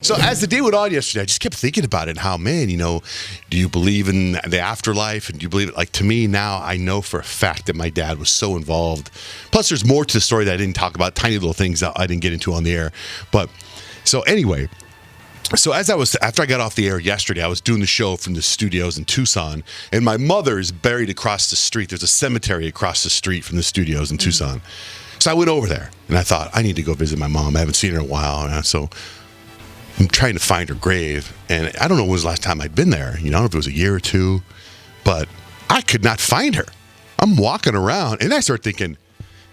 So as the day went on yesterday, I just kept thinking about it. How, man, do you believe in the afterlife? And do you believe it? Like, to me now, I know for a fact that my dad was so involved. Plus, there's more to the story that I didn't talk about, tiny little things that I didn't get into on the air. But so anyway, so after I got off the air yesterday, I was doing the show from the studios in Tucson, and my mother is buried across the street. There's a cemetery across the street from the studios in Tucson. So I went over there, and I thought, I need to go visit my mom. I haven't seen her in a while, so I'm trying to find her grave, and I don't know when was the last time I'd been there. I don't know if it was a year or two, but I could not find her. I'm walking around, and I start thinking,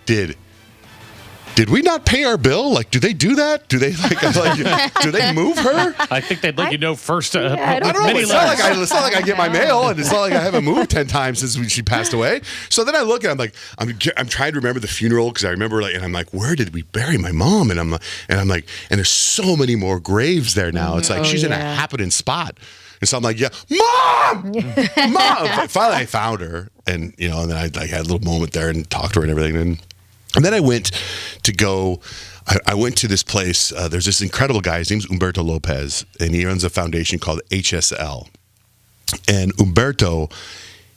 did we not pay our bill? Like, do they do that? Do they do they move her? I think they'd let you know first. I don't know. It's not like I get my mail, and it's not like I haven't moved 10 times since she passed away. So then I look and I'm like, I'm trying to remember the funeral because I remember and I'm like, where did we bury my mom? And I'm like, and there's so many more graves there now. It's like she's in a happening spot. And so I'm like, yeah, Mom! Mom! Finally, I found her, and and then I had a little moment there and talked to her and everything. And then I went to this place. There's this incredible guy. His name's Humberto Lopez, and he runs a foundation called HSL. And Humberto,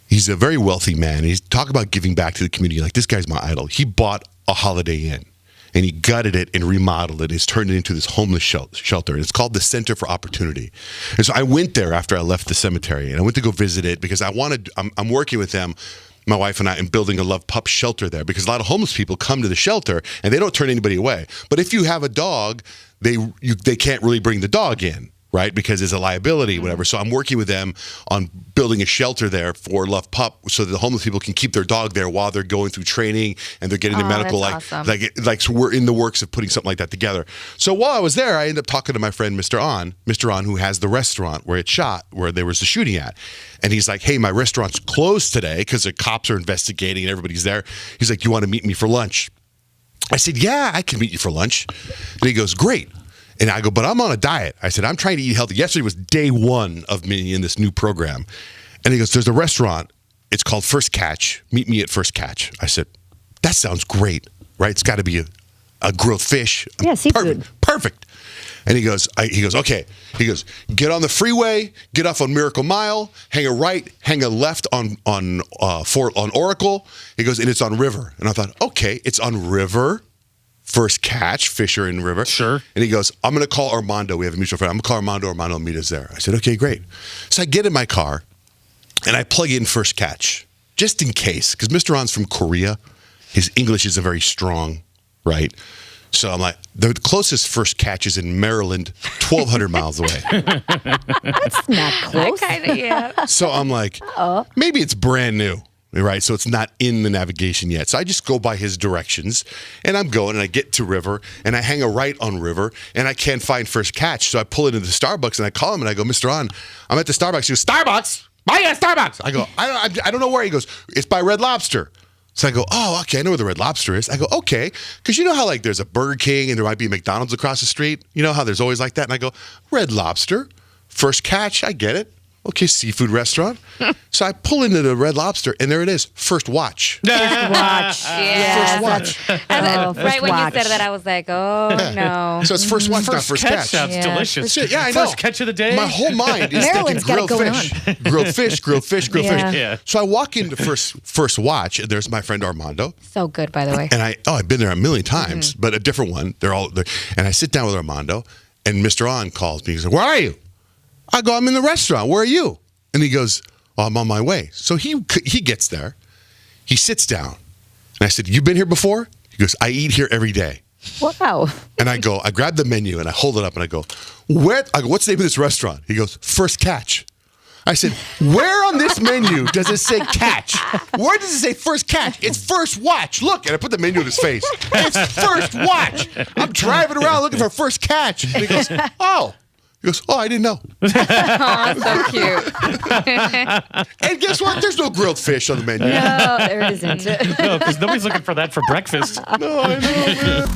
he's a very wealthy man. He's talking about giving back to the community. Like, this guy's my idol. He bought a Holiday Inn, and he gutted it and remodeled it. He's turned it into this homeless shelter. And it's called the Center for Opportunity. And so I went there after I left the cemetery, and I went to go visit it because I'm working with them, my wife and I, in building a Love Pup shelter there, because a lot of homeless people come to the shelter and they don't turn anybody away. But if you have a dog, they can't really bring the dog in, right? Because it's a liability, whatever. So I'm working with them on building a shelter there for Love Pup so that the homeless people can keep their dog there while they're going through training and they're getting their medical. Awesome. So we're in the works of putting something like that together. So while I was there, I ended up talking to my friend, Mr. On, who has the restaurant where there was the shooting at. And he's like, hey, my restaurant's closed today because the cops are investigating and everybody's there. He's like, you want to meet me for lunch? I said, yeah, I can meet you for lunch. And he goes, great. And I go, but I'm on a diet. I said, I'm trying to eat healthy. Yesterday was day one of me in this new program. And he goes, there's a restaurant. It's called First Catch. Meet me at First Catch. I said, that sounds great, right? It's got to be a grilled fish. Yeah, seafood. Perfect. And he goes, okay. He goes, get on the freeway, get off on Miracle Mile, hang a right, hang a left on Oracle. He goes, and it's on River. And I thought, okay, it's on River. First Catch, Fisher in River. Sure. And he goes, I'm going to call Armando. We have a mutual friend. I'm going to call Armando. Armando will meet us there. I said, okay, great. So I get in my car, and I plug in First Catch, just in case, because Mr. On's from Korea. His English isn't very strong, right? So I'm like, the closest First Catch is in Maryland, 1,200 miles away. That's not close. Yeah. So I'm like, maybe it's brand new. Right, so it's not in the navigation yet. So I just go by his directions, and I'm going, and I get to River, and I hang a right on River, and I can't find First Catch. So I pull into the Starbucks, and I call him, and I go, Mr. On, I'm at the Starbucks. He goes, Starbucks? Why at Starbucks? I go, I don't know where. He goes, it's by Red Lobster. So I go, oh, okay, I know where the Red Lobster is. I go, okay, because you know how like there's a Burger King, and there might be a McDonald's across the street? You know how there's always like that? And I go, Red Lobster, First Catch, I get it. Okay, seafood restaurant. So I pull into the Red Lobster, and there it is, First Watch. First Watch. Yeah. First Watch. Right when Watch. you said that, I was like, oh, no. So it's First Watch, not First First Catch Catch. sounds delicious. Yeah, I know. First catch of the day. My whole mind is Maryland's thinking got it grilled fish. Grilled fish. Yeah. So I walk into First Watch, and there's my friend Armando. So good, by the way. And I've been there a million times, but a different one. They're all there. And I sit down with Armando, and Mr. On calls me. He says, where are you? I go, I'm in the restaurant. Where are you? And he goes, well, I'm on my way. So he gets there. He sits down. And I said, you been here before? He goes, I eat here every day. Wow. And I go, I grab the menu and I hold it up and I go, what's the name of this restaurant? He goes, First Catch. I said, where on this menu does it say catch? Where does it say First Catch? It's First Watch. Look, and I put the menu in his face. It's First Watch. I'm driving around looking for First Catch. And he goes, oh. He goes, oh, I didn't know. Oh, so cute. And guess what? There's no grilled fish on the menu. No, there isn't. No, because nobody's looking for that for breakfast. No, I know, man.